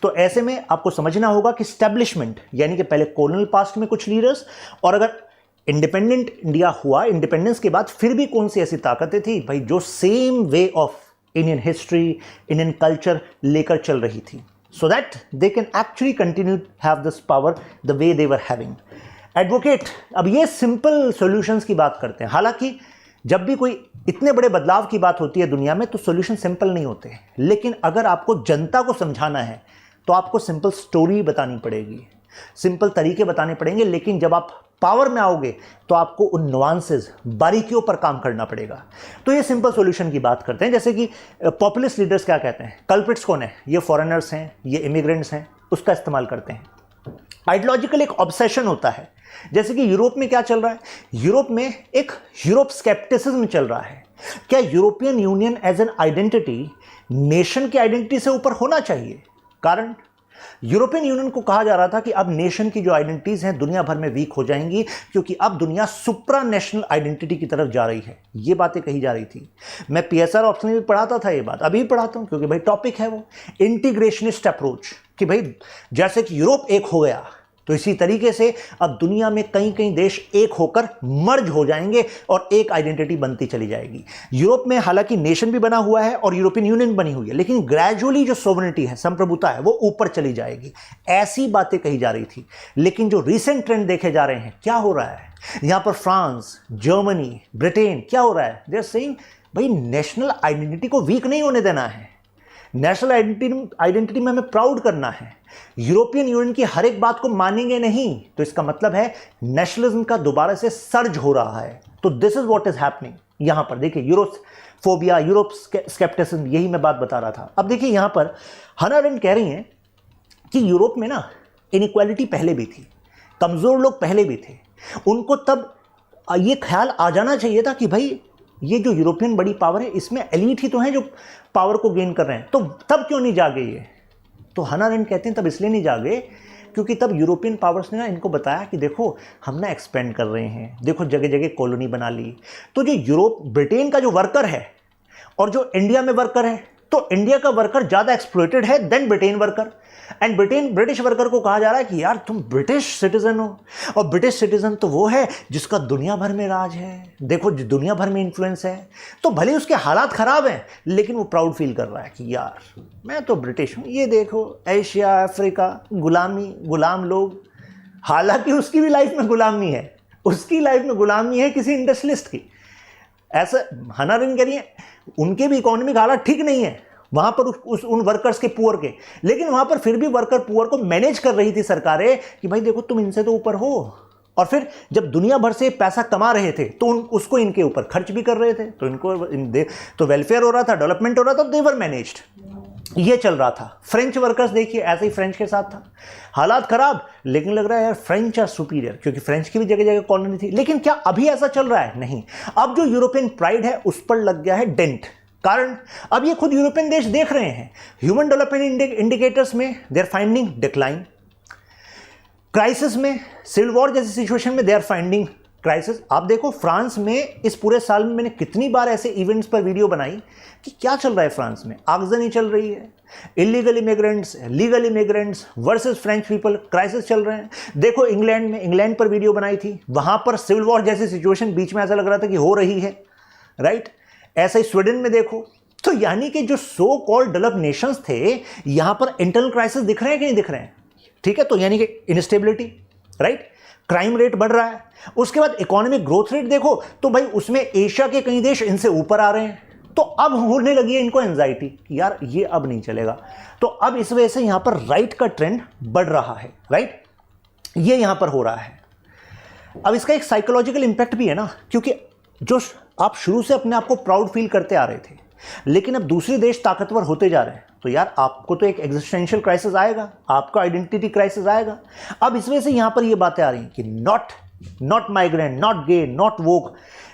Speaker 1: तो ऐसे में आपको समझना होगा कि स्टैब्लिशमेंट, यानी कि पहले कॉलोनियल पास्ट में कुछ लीडर्स, और अगर इंडिपेंडेंट इंडिया हुआ, इंडिपेंडेंस के बाद फिर भी कौन सी ऐसी ताकतें थी भाई जो same way of Indian history, Indian culture लेकर चल रही थी, so that they can actually continue have this power the way they were having. Advocate, अब ये सिंपल सॉल्यूशंस की बात करते हैं। हालांकि जब भी कोई इतने बड़े बदलाव की बात होती है दुनिया में, तो सॉल्यूशन सिंपल नहीं होते, लेकिन अगर आपको जनता को समझाना है तो आपको सिंपल स्टोरी बतानी पड़ेगी, सिंपल तरीके बताने पड़ेंगे। लेकिन जब आप पावर में आओगे तो आपको उन नुआंसेस, बारीकियों पर काम करना पड़ेगा। तो ये सिंपल सॉल्यूशन की बात करते हैं। जैसे कि पॉपुलिस्ट लीडर्स क्या कहते हैं, कल्प्रिट्स कौन है, ये फॉरेनर्स हैं, ये इमिग्रेंट्स हैं, उसका इस्तेमाल करते हैं। आइडियोलॉजिकल एक ऑब्सेशन होता है। जैसे कि यूरोप में क्या चल रहा है, यूरोप में एक यूरोप स्केप्टिसिज्म चल रहा है। क्या European Union as an identity nation की आइडेंटिटी से ऊपर होना चाहिए? कारण यूरोपियन यूनियन को कहा जा रहा था कि अब नेशन की जो आइडेंटिटीज हैं दुनिया भर में वीक हो जाएंगी, क्योंकि अब दुनिया सुप्रा नेशनल आइडेंटिटी की तरफ जा रही है। ये बातें कही जा रही थी। मैं पीएसआर ऑप्शन में भी पढ़ाता था ये बात, अभी भी पढ़ाता हूं, क्योंकि भाई टॉपिक है वो इंटीग्रेशनिस्ट अप्रोच, कि भाई जैसे कि यूरोप एक हो गया, तो इसी तरीके से अब दुनिया में कई कई देश एक होकर मर्ज हो जाएंगे और एक आइडेंटिटी बनती चली जाएगी। यूरोप में हालांकि नेशन भी बना हुआ है और यूरोपियन यूनियन बनी हुई है, लेकिन ग्रेजुअली जो सोवरेनिटी है, संप्रभुता है, वो ऊपर चली जाएगी। ऐसी बातें कही जा रही थी। लेकिन जो रिसेंट ट्रेंड देखे जा रहे हैं, क्या हो रहा है यहां पर, फ्रांस, जर्मनी, ब्रिटेन, क्या हो रहा है, दे आर सेइंग भाई नेशनल आइडेंटिटी को वीक नहीं होने देना है, नेशनल आइडेंटिटी में हमें प्राउड करना है। यूरोपियन यूनियन की हर एक बात को मानेंगे नहीं, तो इसका मतलब है नेशनलिज्म का दोबारा से सर्ज हो रहा है। तो this is what is happening. यहां पर देखिए यूरोफोबिया, यूरोप स्केप्टिसिज्म, यही मैं बात बता रहा था। अब देखिए यहां पर हना अरेंट कह रही हैं कि यूरोप में ना इनइक्वालिटी पहले भी थी, कमजोर लोग पहले भी थे। उनको तब ये ख्याल आ जाना चाहिए था कि भाई ये जो यूरोपियन बड़ी पावर है, इसमें एलीट ही तो हैं जो पावर को गेन कर रहे हैं, तो तब क्यों नहीं जागे ये? तो हना अरेंट कहते हैं तब इसलिए नहीं जागे क्योंकि तब यूरोपियन पावर्स ने ना इनको बताया कि देखो हम ना एक्सपेंड कर रहे हैं, देखो जगह जगह कॉलोनी बना ली। तो जो ब्रिटेन का जो वर्कर है और जो इंडिया में वर्कर है, तो इंडिया का वर्कर ज़्यादा एक्सप्लॉइटेड है than Britain worker. And British worker को कहा जा रहा है कि यार तुम ब्रिटिश सिटीजन हो, और ब्रिटिश सिटीजन तो वो है जिसका दुनिया भर में राज है, देखो दुनिया भर में इन्फ्लुएंस है। तो भले उसके हालात ख़राब हैं, लेकिन वो प्राउड फील कर रहा है कि यार मैं तो ब्रिटिश हूँ। ये देखो एशिया, अफ्रीका, गुलाम लोग। हालांकि उसकी भी लाइफ में गुलामी है, उसकी लाइफ में गुलामी है किसी इंडस्ट्रियलिस्ट की। ऐसा हना अरेंट कह रही है, उनके भी इकोनॉमिक हालात ठीक नहीं है वहां पर उन वर्कर्स के, पुअर के, लेकिन वहां पर फिर भी वर्कर पुअर को मैनेज कर रही थी सरकारें कि भाई देखो तुम इनसे तो ऊपर हो। और फिर जब दुनिया भर से पैसा कमा रहे थे तो उसको इनके ऊपर खर्च भी कर रहे थे, तो इनको तो वेलफेयर हो रहा था, डेवलपमेंट हो रहा था, दे वर मैनेज्ड। ये चल रहा था। फ्रेंच वर्कर्स देखिए ऐसे ही फ्रेंच के साथ था, हालात खराब, लेकिन लग रहा है यार फ्रेंच आर सुपीरियर, क्योंकि फ्रेंच की भी जगह जगह कॉलोनी थी। लेकिन क्या अभी ऐसा चल रहा है? नहीं। अब जो यूरोपियन प्राइड है उस पर लग गया है डेंट। कारण अब ये खुद यूरोपियन देश देख रहे हैं, ह्यूमन डेवलपमेंट इंडिकेटर्स में they are finding decline, crisis में, सिविल वॉर जैसी सिचुएशन में दे आर फाइंडिंग क्राइसिस। आप देखो फ्रांस में इस पूरे साल में मैंने कितनी बार ऐसे इवेंट्स पर वीडियो बनाई कि क्या चल रहा है फ्रांस में, आगजनी चल रही है, illegal immigrants, legal immigrants versus French people, crisis चल रहे हैं। देखो इंग्लैंड में, इंग्लैंड पर वीडियो बनाई थी, वहां पर सिविल वॉर जैसी सिचुएशन बीच में ऐसा लग रहा था कि हो रही है, राइट। ऐसा ही स्वीडन में देखो। तो यानी कि जो सो कॉल्ड डेवलप्ड नेशंस थे, यहां पर इंटरनल क्राइसिस दिख रहे हैं कि नहीं दिख रहे हैं? ठीक है, तो यानी कि इनस्टेबिलिटी, राइट, क्राइम रेट बढ़ रहा है। उसके बाद इकोनॉमिक ग्रोथ रेट देखो तो भाई उसमें एशिया के कई देश इनसे ऊपर आ रहे हैं। तो अब होने लगी है इनको एंजाइटी कि यार ये अब नहीं चलेगा। तो अब इस वजह से यहां पर राइट का ट्रेंड बढ़ रहा है, राइट, ये यहां पर हो रहा है। अब इसका एक साइकोलॉजिकल इंपैक्ट भी है ना, क्योंकि जो आप शुरू से अपने आप को प्राउड फील करते आ रहे थे, लेकिन अब दूसरे देश ताकतवर होते जा रहे हैं, तो यार आपको तो एक एग्जिस्टेंशियल क्राइसिस आएगा, आपका आइडेंटिटी क्राइसिस आएगा। अब इस वजह से यहां पर ये बातें आ रही हैं कि not migrant, not gay, not woke,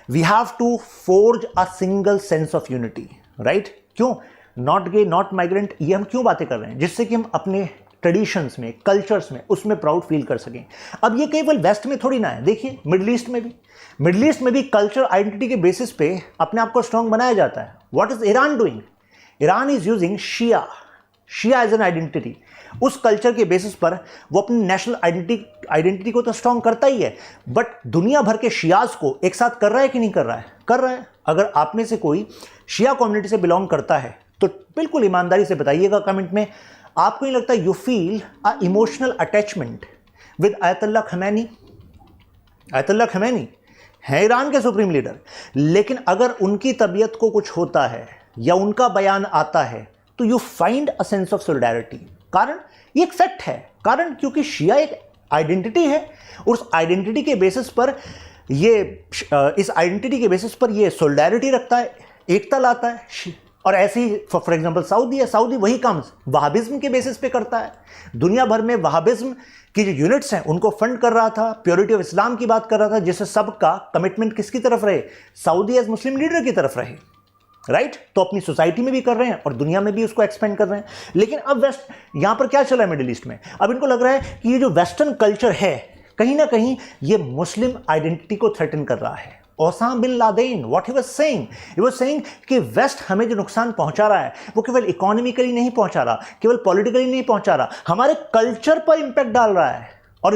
Speaker 1: we have to forge a single sense of unity, right? क्यों नॉट गे, नॉट माइग्रेंट, ये हम क्यों बातें कर रहे हैं? जिससे कि हम अपने ट्रेडिशंस में, कल्चर्स में, उसमें प्राउड फील कर सकें। अब ये केवल वेस्ट में थोड़ी ना है, देखिए मिडिल ईस्ट में भी कल्चर आइडेंटिटी के बेसिस पे अपने आप को स्ट्रांग बनाया जाता है। What is Iran doing? Iran is using Shia as an identity. उस कल्चर के बेसिस पर वो अपनी नेशनल आइडेंटिटी को तो स्ट्रांग करता ही है, बट दुनिया भर के शियाज को एक साथ कर रहा है कि नहीं कर रहा है? कर रहा है। अगर आप में से कोई शिया कम्युनिटी से बिलोंग करता है तो बिल्कुल ईमानदारी से बताइएगा कमेंट में, आपको नहीं लगता you feel a emotional attachment with Ayatollah Khamenei? Ayatollah Khamenei है ईरान के सुप्रीम लीडर, लेकिन अगर उनकी तबीयत को कुछ होता है या उनका बयान आता है तो you find a sense of solidarity. कारण ये एक फैक्ट है, कारण क्योंकि शिया एक आइडेंटिटी है, उस आइडेंटिटी के बेसिस पर इस आइडेंटिटी के बेसिस पर ये सोलिडारिटी रखता है, एकता लाता है। और ऐसे ही फॉर एग्जांपल सऊदी है, सऊदी वही काम वहाबिज्म के बेसिस पे करता है। दुनिया भर में वहाबिज्म की जो यूनिट्स हैं उनको फंड कर रहा था, प्योरिटी ऑफ इस्लाम की बात कर रहा था, जिससे सबका कमिटमेंट किसकी तरफ रहे? सऊदी एज मुस्लिम लीडर की तरफ रहे, राइट? तो अपनी सोसाइटी में भी कर रहे हैं और दुनिया में भी उसको एक्सपेंड कर रहे हैं। लेकिन अब वेस्ट यहां पर क्या चला है मिडिल ईस्ट में? अब इनको लग रहा है कि ये जो वेस्टर्न कल्चर है कहीं ना कहीं ये मुस्लिम आइडेंटिटी को थ्रेटन कर रहा है। Osama bin Laden, what he was saying कि वेस्ट हमें जो नुकसान पहुंचा रहा है वो केवल इकोनॉमिकली नहीं पहुंचा रहा, केवल पॉलिटिकली नहीं पहुंचा रहा, हमारे कल्चर पर इंपैक्ट डाल रहा है। और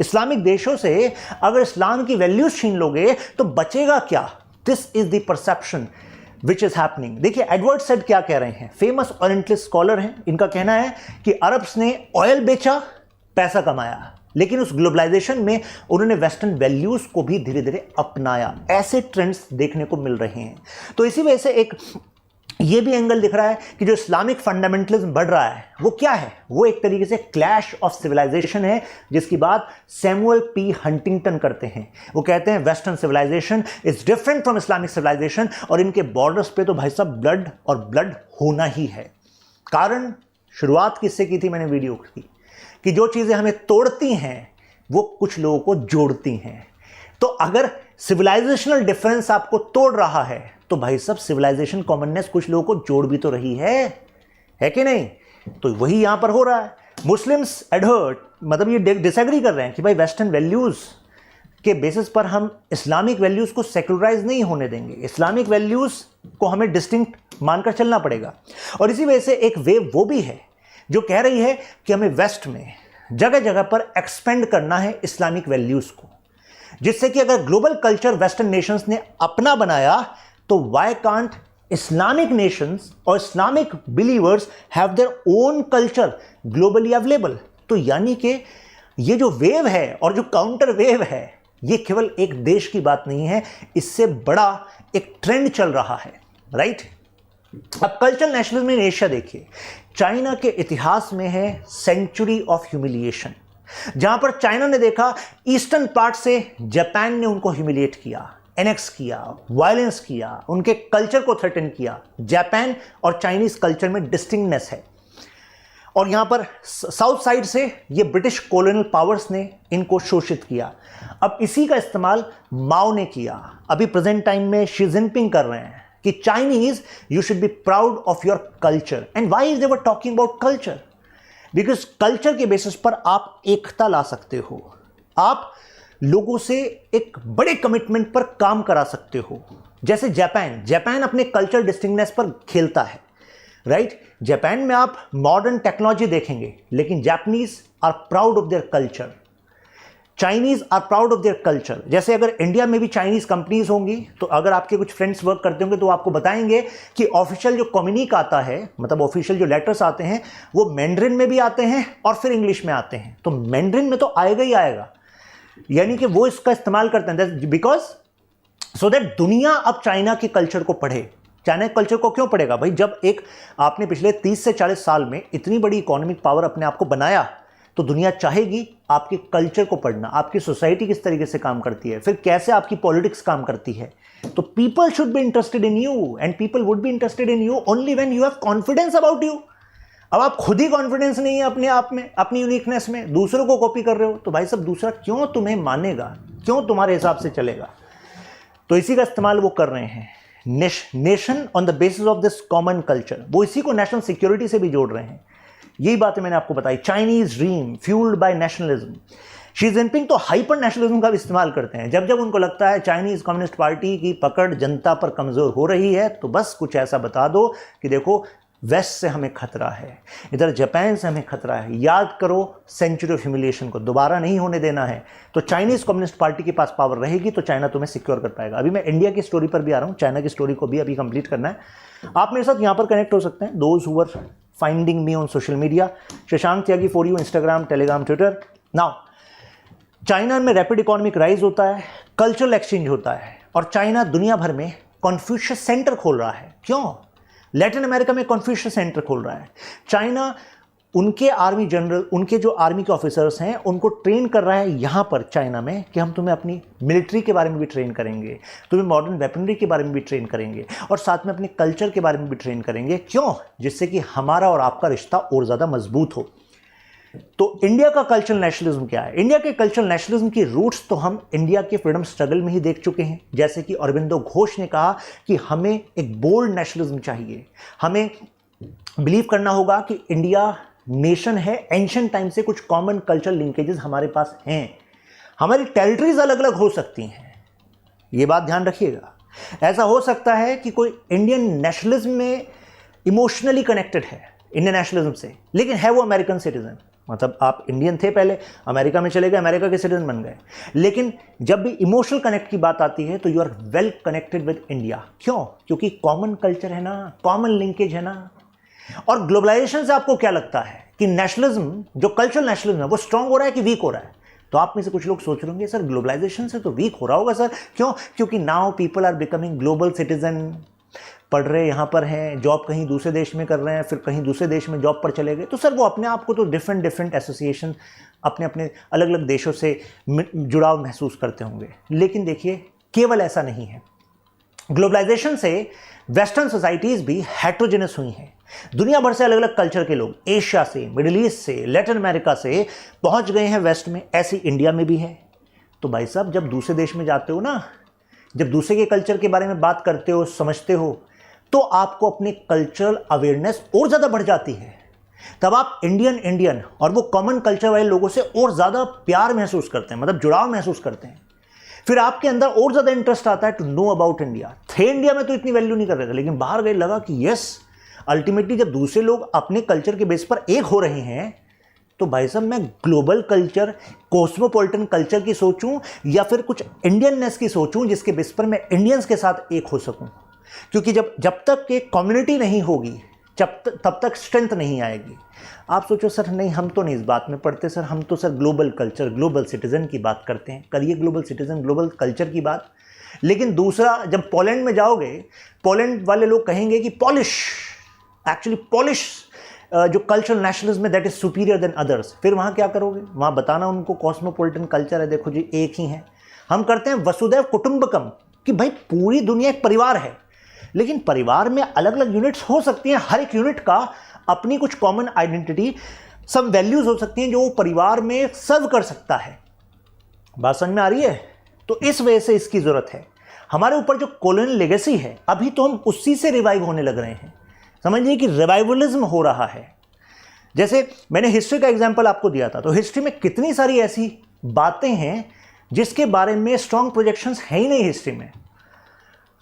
Speaker 1: इस्लामिक देशों से अगर इस्लाम की वैल्यूज छीन लोगे तो बचेगा क्या? This is the perception which is happening. देखिए एडवर्ड सेड क्या कह रहे हैं, फेमस ओरिएंटलिस्ट स्कॉलर हैं, इनका कहना है कि अरब्स ने ऑयल बेचा, पैसा कमाया, लेकिन उस ग्लोबलाइजेशन में उन्होंने वेस्टर्न वैल्यूज को भी धीरे धीरे अपनाया। ऐसे ट्रेंड्स देखने को मिल रहे हैं। तो इसी वजह से एक ये भी एंगल दिख रहा है कि जो इस्लामिक फंडामेंटलिज्म बढ़ रहा है वो क्या है? वो एक तरीके से क्लैश ऑफ सिविलाइजेशन है, जिसकी बात सैमुअल पी हंटिंगटन करते हैं। वो कहते हैं Western civilisation is different from Islamic civilisation, और इनके बॉर्डर्स पे तो भाई साहब ब्लड होना ही है। कारण शुरुआत किससे की थी मैंने वीडियो की, कि जो चीज़ें हमें तोड़ती हैं वो कुछ लोगों को जोड़ती हैं। तो अगर सिविलाइजेशनल डिफरेंस आपको तोड़ रहा है तो भाई साहब सिविलाइजेशन कॉमननेस कुछ लोगों को जोड़ भी तो रही है कि नहीं? तो वही यहां पर हो रहा है। मुस्लिम्स एडहर्ट, मतलब ये डिसएग्री कर रहे हैं कि भाई वेस्टर्न वैल्यूज के बेसिस पर हम इस्लामिक वैल्यूज को सेकुलराइज नहीं होने देंगे, इस्लामिक वैल्यूज को हमें डिस्टिंक्ट मानकर चलना पड़ेगा। और इसी वजह से एक वेव वो भी है जो कह रही है कि हमें वेस्ट में जगह जगह पर एक्सपेंड करना है इस्लामिक वैल्यूज को, जिससे कि अगर ग्लोबल कल्चर वेस्टर्न नेशंस ने अपना बनाया तो व्हाई कांट इस्लामिक नेशंस और Islamic believers have their own culture globally available. तो यानी कि ये जो वेव है और जो काउंटर वेव है ये केवल एक देश की बात नहीं है, इससे बड़ा एक ट्रेंड चल रहा है, राइट? अब कल्चरल नेशनलिज्म इन एशिया देखिए, चाइना के इतिहास में है सेंचुरी ऑफ ह्यूमिलिएशन, जहां पर चाइना ने देखा ईस्टर्न पार्ट से जापान ने उनको ह्यूमिलिएट किया, एनेक्स किया, वायलेंस किया, उनके कल्चर को थ्रेटन किया। जापान और चाइनीज कल्चर में डिस्टिंक्टनेस है। और यहां पर साउथ साइड से ये ब्रिटिश कॉलोनियल पावर्स ने इनको शोषित किया। अब इसी का इस्तेमाल माओ ने किया, अभी प्रेजेंट टाइम में शी जिनपिंग कर रहे हैं कि Chinese you should be proud of your culture. And why is they were talking about culture? Because culture के बेसिस पर आप एकता ला सकते हो, आप लोगों से एक बड़े कमिटमेंट पर काम करा सकते हो। जैसे जापान अपने कल्चर डिस्टिंक्टनेस पर खेलता है, राइट? जापान में आप मॉडर्न टेक्नोलॉजी देखेंगे, लेकिन Japanese are proud of their culture, Chinese are proud of their culture. जैसे अगर इंडिया में भी चाइनीज कंपनीज होंगी तो अगर आपके कुछ फ्रेंड्स वर्क करते होंगे तो आपको बताएंगे कि ऑफिशियल जो कम्युनिक आता है, मतलब ऑफिशियल जो लेटर्स आते हैं वो मैंड्रिन में भी आते हैं और फिर इंग्लिश में आते हैं। तो मैंड्रिन में तो आएगा ही आएगा, यानी कि वो इसका इस्तेमाल करते हैं बिकॉज सो दैट दुनिया अब चाइना के कल्चर को पढ़े। चाइना के कल्चर को क्यों पढ़ेगा भाई? जब एक आपने पिछले 30 से 40 साल में इतनी बड़ी इकोनॉमिक पावर अपने आप को बनाया तो दुनिया चाहेगी आपके कल्चर को पढ़ना, आपकी सोसाइटी किस तरीके से काम करती है, फिर कैसे आपकी पॉलिटिक्स काम करती है। तो people should be interested in you and people would be interested in you only when you have confidence about you. अब आप खुद ही कॉन्फिडेंस नहीं है अपने आप में, अपनी यूनिकनेस में, दूसरों को कॉपी कर रहे हो, तो भाई साहब दूसरा क्यों तुम्हें मानेगा, क्यों तुम्हारे हिसाब से चलेगा। तो इसी का इस्तेमाल वो कर रहे हैं, nation on the basis of this common culture, वो इसी को नेशनल सिक्योरिटी से भी जोड़ रहे हैं। यही बातें मैंने आपको बताई। Chinese dream fuelled by nationalism. Xi Jinping तो हाइपर नेशनलिज्म का भी इस्तेमाल करते हैं। जब जब उनको लगता है चाइनीज कम्युनिस्ट पार्टी की पकड़ जनता पर कमजोर हो रही है, तो बस कुछ ऐसा बता दो कि देखो वेस्ट से हमें खतरा है, इधर जापान से हमें खतरा है, याद करो सेंचुरी ऑफ ह्यूमिलिएशन को दोबारा नहीं होने देना है। तो चाइनीज कम्युनिस्ट पार्टी के पास पावर रहेगी तो चाइना तुम्हें सिक्योर कर पाएगा। अभी मैं इंडिया की स्टोरी पर भी आ रहा हूँ, चाइना की स्टोरी को भी अभी कंप्लीट करना है। आप मेरे साथ यहाँ पर कनेक्ट हो सकते हैं, those who are finding me on social media, Shashank Tyagi for you, Instagram, Telegram, Twitter. Now China में रैपिड इकोनॉमिक राइज होता है, कल्चरल एक्सचेंज होता है, और चाइना दुनिया भर में कॉन्फ्यूशियस सेंटर खोल रहा है। क्यों? लैटिन अमेरिका में कॉन्फ्यूशियस सेंटर खोल रहा है। चाइना उनके आर्मी जनरल, उनके जो आर्मी के ऑफिसर्स हैं, उनको ट्रेन कर रहा है यहाँ पर चाइना में कि हम तुम्हें अपनी मिलिट्री के बारे में भी ट्रेन करेंगे, तुम्हें मॉडर्न वेपनरी के बारे में भी ट्रेन करेंगे, और साथ में अपने कल्चर के बारे में भी ट्रेन करेंगे। क्यों? जिससे कि हमारा और आपका रिश्ता और ज़्यादा मजबूत हो। तो इंडिया का कल्चरल नेशनलिज्म क्या है? इंडिया के कल्चरल नेशनलिज्म की रूट्स तो हम इंडिया के फ्रीडम स्ट्रगल में ही देख चुके हैं। जैसे कि अरबिंदो घोष ने कहा कि हमें एक बोल्ड नेशनलिज्म चाहिए, हमें बिलीव करना होगा कि इंडिया नेशन है, एंशिएंट टाइम से कुछ कॉमन कल्चरल लिंकेजेस हमारे पास हैं, हमारी टेरिटरीज अलग अलग हो सकती हैं, ये बात ध्यान रखिएगा। ऐसा हो सकता है कि कोई इंडियन नेशनलिज्म में इमोशनली कनेक्टेड है इंडियन नेशनलिज्म से, लेकिन है वो अमेरिकन सिटीजन, मतलब आप इंडियन थे पहले, अमेरिका में चले गए, अमेरिका के सिटीजन बन गए, लेकिन जब भी इमोशनल कनेक्ट की बात आती है तो you are well connected with India. क्यों? क्योंकि कॉमन कल्चर है ना, कॉमन लिंकेज है ना। और ग्लोबलाइजेशन से आपको क्या लगता है कि नेशनलिज्म, जो कल्चरल नेशनलिज्म है, वो स्ट्रांग हो रहा है कि वीक हो रहा है? तो आप में से कुछ लोग सोच रहे होंगे सर ग्लोबलाइजेशन से तो वीक हो रहा होगा सर। क्यों? क्योंकि now people are becoming global citizen, पढ़ रहे यहाँ पर हैं, जॉब कहीं दूसरे देश में कर रहे हैं, फिर कहीं दूसरे देश में जॉब पर चले गए, तो सर वो अपने आप को तो डिफरेंट एसोसिएशन, अपने अपने अलग अलग देशों से जुड़ाव महसूस करते होंगे। लेकिन देखिए केवल ऐसा नहीं है, ग्लोबलाइजेशन से वेस्टर्न सोसाइटीज़ भी हेट्रोजेनस हुई हैं। दुनिया भर से अलग अलग कल्चर के लोग एशिया से, मिडिल ईस्ट से, लैटिन अमेरिका से पहुँच गए हैं वेस्ट में। ऐसी इंडिया में भी है। तो भाई साहब जब दूसरे देश में जाते हो ना, जब दूसरे के कल्चर के बारे में बात करते हो, समझते हो, तो आपको अपने कल्चरल अवेयरनेस और ज़्यादा बढ़ जाती है। तब आप इंडियन और वो कॉमन कल्चर वाले लोगों से और ज़्यादा प्यार महसूस करते हैं, मतलब जुड़ाव महसूस करते हैं। फिर आपके अंदर और ज़्यादा इंटरेस्ट आता है टू नो अबाउट इंडिया। थे इंडिया में तो इतनी वैल्यू नहीं कर रहे थे, लेकिन बाहर गए लगा कि यस, अल्टीमेटली जब दूसरे लोग अपने कल्चर के बेस पर एक हो रहे हैं, तो भाई साहब मैं ग्लोबल कल्चर, कॉस्मोपॉलिटन कल्चर की सोचूं या फिर कुछ इंडियननेस की सोचूं जिसके बेस पर मैं इंडियंस के साथ एक हो सकूं। क्योंकि जब तक एक कम्युनिटी नहीं होगी, तब तक स्ट्रेंथ नहीं आएगी। आप सोचो सर नहीं, हम तो नहीं इस बात में पढ़ते सर, हम तो sir global culture, global citizen की बात करते हैं। करिए ग्लोबल सिटीजन, ग्लोबल कल्चर की बात। लेकिन दूसरा, जब पोलैंड में जाओगे, पोलैंड वाले लोग कहेंगे कि पॉलिश जो कल्चरल नेशनलिज्म है that is superior than others. फिर वहाँ क्या करोगे? वहाँ बताना उनको कॉस्मोपॉलिटन कल्चर है, देखो जी एक ही है। हम करते हैं वसुदैव कुटुंबकम कि भाई पूरी दुनिया एक परिवार है, लेकिन परिवार में अलग अलग यूनिट्स हो सकती हैं, हर एक यूनिट का अपनी कुछ कॉमन आइडेंटिटी, सब वैल्यूज हो सकती हैं जो वो परिवार में सर्व कर सकता है। बात समझ में आ रही है? तो इस वजह से इसकी जरूरत है। हमारे ऊपर जो कॉलोनियल लेगेसी है, अभी तो हम उसी से रिवाइव होने लग रहे हैं। समझिए कि रिवाइवलिज्म हो रहा है। जैसे मैंने हिस्ट्री का एग्जाम्पल आपको दिया था, तो हिस्ट्री में कितनी सारी ऐसी बातें हैं जिसके बारे में स्ट्रॉन्ग प्रोजेक्शंस है ही नहीं हिस्ट्री में,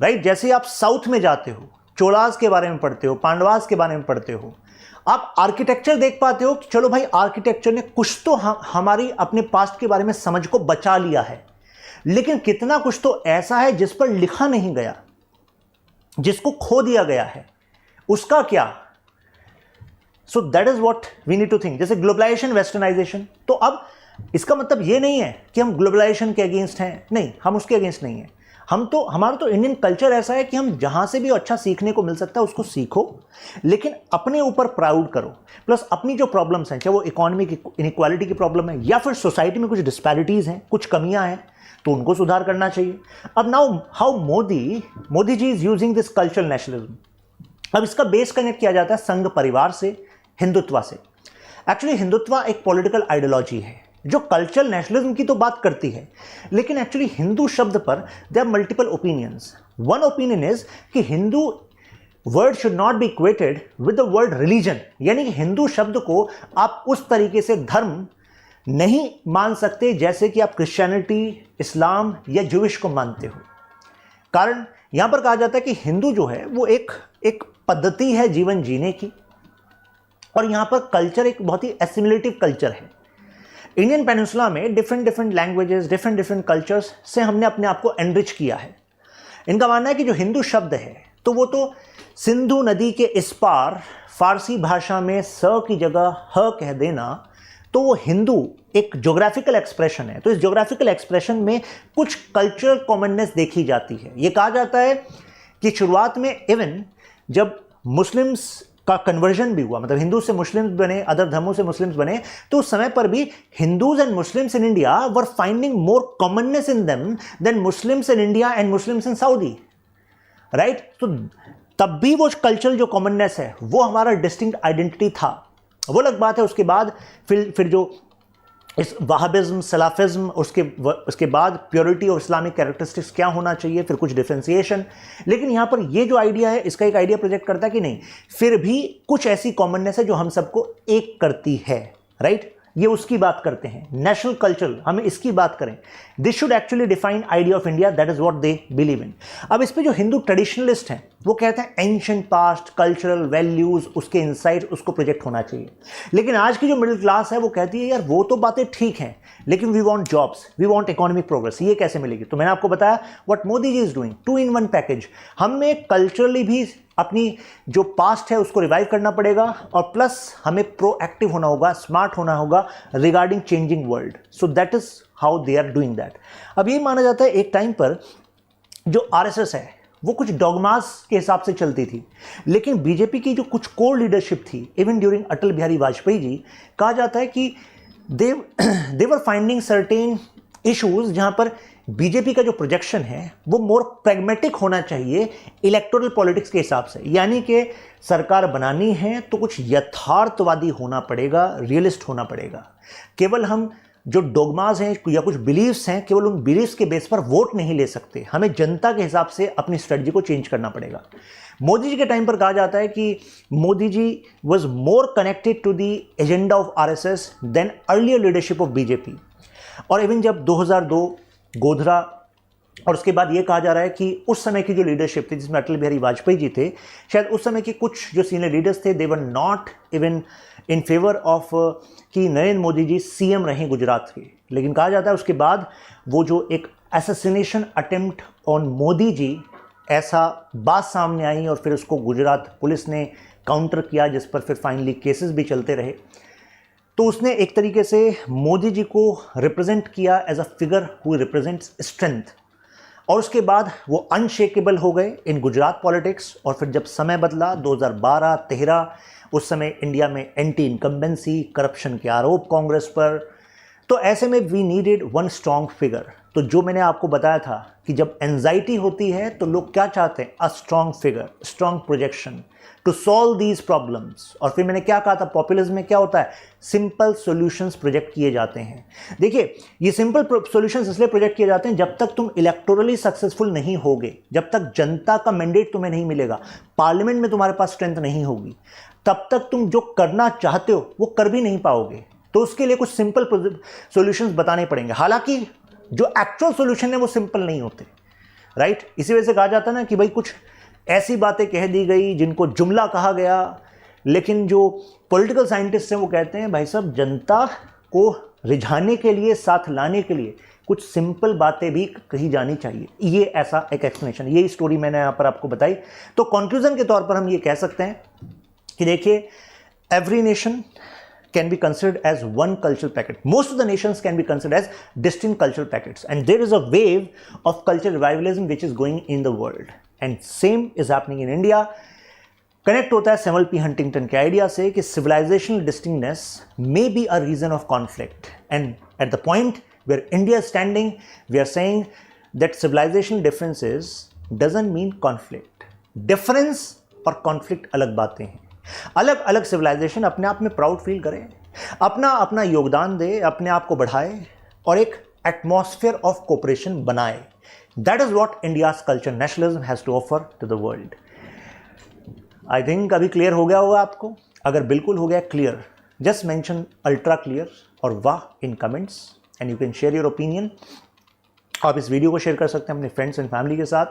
Speaker 1: राइट? जैसे आप साउथ में जाते हो, चोलास के बारे में पढ़ते हो, पांडवास के बारे में पढ़ते हो, आप आर्किटेक्चर देख पाते हो कि चलो भाई आर्किटेक्चर ने कुछ तो हमारी अपने पास्ट के बारे में समझ को बचा लिया है, लेकिन कितना कुछ तो ऐसा है जिस पर लिखा नहीं गया, जिसको खो दिया गया है। उसका क्या? So that is what we need to think. जैसे ग्लोबलाइजेशन, वेस्टर्नाइजेशन, तो अब इसका मतलब ये नहीं है कि हम ग्लोबलाइजेशन के अगेंस्ट हैं, नहीं, हम उसके अगेंस्ट नहीं हैं। हमारा तो इंडियन कल्चर ऐसा है कि हम जहां से भी अच्छा सीखने को मिल सकता है उसको सीखो, लेकिन अपने ऊपर प्राउड करो, प्लस अपनी जो प्रॉब्लम्स हैं, चाहे वो इकोनॉमी की इनइक्वालिटी की प्रॉब्लम है या फिर सोसाइटी में कुछ डिस्पैरिटीज हैं, कुछ कमियां हैं, तो उनको सुधार करना चाहिए। अब now how Modi ji is using this cultural nationalism. अब इसका बेस कनेक्ट किया जाता है संघ परिवार से, हिंदुत्व से। एक्चुअली हिंदुत्व एक पॉलिटिकल आइडियोलॉजी है जो कल्चरल नेशनलिज्म की तो बात करती है, लेकिन एक्चुअली हिंदू शब्द पर there are multiple opinions. One opinion is कि Hindu word should not be equated with the word religion, यानी कि हिंदू शब्द को आप उस तरीके से धर्म नहीं मान सकते जैसे कि आप क्रिश्चियनिटी, इस्लाम या ज्यूइश को मानते हो। कारण यहां पर कहा जाता है कि हिंदू जो है वो एक पद्धति है जीवन जीने की, और यहां पर कल्चर एक बहुत ही एसिमिलेटिव कल्चर है। इंडियन पेनिनसुला में डिफरेंट लैंग्वेजेस, डिफरेंट कल्चर्स से हमने अपने आप को एनरिच किया है। इनका मानना है कि जो हिंदू शब्द है तो वो तो सिंधु नदी के इस पार फारसी भाषा में स की जगह ह कह देना, तो वो हिंदू एक ज्योग्राफिकल एक्सप्रेशन है। तो इस ज्योग्राफिकल एक्सप्रेशन में कुछ कल्चरल कॉमननेस देखी जाती है। ये कहा जाता है कि शुरुआत में इवन जब मुस्लिम्स का कन्वर्जन भी हुआ, मतलब हिंदू से मुस्लिम्स बने, अदर धर्मों से मुस्लिम्स बने, तो उस समय पर भी Hindus and Muslims in India were finding more commonness in them than Muslims in India and Muslims in Saudi, right. तो तब भी वो कल्चरल जो कॉमननेस है वो हमारा डिस्टिंक्ट आइडेंटिटी था। वो अलग बात है उसके बाद फिर जो इस वहाबिज्म, सलाफिज्म, उसके बाद प्योरिटी और इस्लामिक कैरेक्टरिस्टिक्स क्या होना चाहिए, फिर कुछ डिफ्रेंसिएशन। लेकिन यहाँ पर ये जो आइडिया है इसका एक आइडिया प्रोजेक्ट करता है कि नहीं, फिर भी कुछ ऐसी कॉमननेस है जो हम सबको एक करती है, राइट। ये उसकी बात करते हैं। नेशनल कल्चर, हमें इसकी बात करें। This should actually define idea of India, that is what they believe in. अब इस पे जो हिंदू ट्रेडिशनलिस्ट हैं वो कहते हैं एंशिएंट पास्ट, कल्चरल वैल्यूज, उसके इनसाइट उसको प्रोजेक्ट होना चाहिए। लेकिन आज की जो मिडिल क्लास है वो कहती है यार वो तो बातें ठीक हैं, लेकिन we want jobs, we want economic progress, ये कैसे मिलेगी। तो मैंने आपको बताया what Modi ji is doing, 2-in-1 package. हमें कल्चरली भी अपनी जो पास्ट है उसको रिवाइव करना पड़ेगा, और प्लस हमें प्रोएक्टिव होना होगा, स्मार्ट होना होगा regarding changing world. So that is how they are doing that. अब ये माना जाता है एक टाइम पर जो आरएसएस है वो कुछ डॉगमास के हिसाब से चलती थी, लेकिन बीजेपी की जो कुछ कोर लीडरशिप थी इवन ड्यूरिंग अटल बिहारी वाजपेयी जी, कहा जाता है कि दे वर फाइंडिंग सर्टेन इश्यूज जहां पर बीजेपी का जो प्रोजेक्शन है वो मोर प्रैग्मेटिक होना चाहिए इलेक्टोरल पॉलिटिक्स के हिसाब से। यानी कि सरकार बनानी है तो कुछ यथार्थवादी होना पड़ेगा, रियलिस्ट होना पड़ेगा। केवल हम जो डोगमाज हैं या कुछ बिलीव्स हैं, केवल उन बिलीव्स के बेस पर वोट नहीं ले सकते, हमें जनता के हिसाब से अपनी स्ट्रेटजी को चेंज करना पड़ेगा। मोदी जी के टाइम पर कहा जाता है कि Modi ji was more connected to the agenda of RSS than earlier leadership of BJP. और इवन जब 2002 गोधरा, और उसके बाद ये कहा जा रहा है कि उस समय की जो लीडरशिप थी जिसमें अटल बिहारी वाजपेयी जी थे, शायद उस समय के कुछ जो सीनियर लीडर्स थे they were not even in favour of कि नरेंद्र मोदी जी सीएम रहें गुजरात के। लेकिन कहा जाता है उसके बाद वो जो एक assassination attempt on Modi ji, ऐसा बात सामने आई और फिर उसको गुजरात पुलिस ने काउंटर किया, जिस पर फिर फाइनली केसेस भी चलते रहे। तो उसने एक तरीके से मोदी जी को रिप्रेजेंट किया as a figure who represents strength, और उसके बाद वो अनशेकेबल हो गए इन गुजरात पॉलिटिक्स। और फिर जब समय बदला 2012-13, उस समय इंडिया में एंटी इनकम्बेंसी, करप्शन के आरोप कांग्रेस पर, तो ऐसे में we needed one strong figure. तो जो मैंने आपको बताया था कि जब एंजाइटी होती है तो लोग क्या चाहते हैं, a strong figure, strong projection to solve these problems. और फिर मैंने क्या कहा था, पॉपुलिज्म में क्या होता है, सिंपल सॉल्यूशंस प्रोजेक्ट किए जाते हैं। देखिए ये सिंपल सॉल्यूशंस इसलिए प्रोजेक्ट किए जाते हैं जब तक तुम इलेक्टोरली सक्सेसफुल नहीं होगे, जब तक जनता का मैंडेट तुम्हें नहीं मिलेगा, पार्लियामेंट में तुम्हारे पास स्ट्रेंथ नहीं होगी, तब तक तुम जो करना चाहते हो वो कर भी नहीं पाओगे। तो उसके लिए कुछ सिंपल सॉल्यूशंस बताने पड़ेंगे, हालांकि जो एक्चुअल सॉल्यूशन है वो सिंपल नहीं होते, राइट। इसी वजह से कहा जाता है ना कि भाई कुछ ऐसी बातें कह दी गई जिनको जुमला कहा गया, लेकिन जो पॉलिटिकल साइंटिस्ट हैं वो कहते हैं भाई साहब जनता को रिझाने के लिए, साथ लाने के लिए कुछ सिंपल बातें भी कही जानी चाहिए। ये ऐसा एक एक्सप्लेनेशन, ये स्टोरी मैंने यहाँ पर आपको बताई। तो कंक्लूजन के तौर पर हम ये कह सकते हैं कि देखिए every nation can be considered as one cultural packet. Most of the nations can be considered as distinct cultural packets, and there is a wave of cultural revivalism which is going in the world, and same is happening in India. Connect होता है Samuel P Huntington के idea से कि civilisational distinctness may be a reason of conflict, and at the point where India standing we are saying that civilisational differences doesn't mean conflict. Difference और conflict अलग बातें हैं. अलग अलग सिविलाइजेशन अपने आप में प्राउड फील करें, अपना अपना योगदान दे, अपने आप को बढ़ाए और एक एटमॉस्फेयर ऑफ कोऑपरेशन बनाए. That is what India's culture nationalism has to offer to the world. I think अभी क्लियर हो गया होगा आपको. अगर बिल्कुल हो गया clear, just mention ultra clear और वाह in comments and you can share your opinion. आप इस वीडियो को शेयर कर सकते हैं अपने फ्रेंड्स एंड फैमिली के साथ,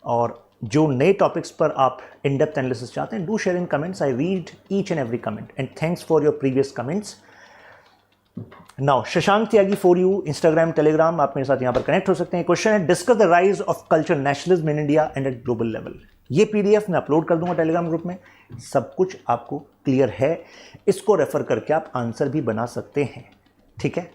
Speaker 1: और जो नए टॉपिक्स पर आप इन डेप्थ एनालिसिस चाहते हैं, do share in comments. I read each and every comment and thanks for your previous comments. Now Shashank Tyagi for you, Instagram, Telegram, आप मेरे साथ यहाँ पर कनेक्ट हो सकते हैं. क्वेश्चन है, discuss the rise of culture nationalism in India and eight global level. ये पीडीएफ मैं अपलोड कर दूंगा टेलीग्राम ग्रुप में. सब कुछ आपको क्लियर है, इसको रेफर करके आप आंसर भी बना सकते हैं. ठीक है.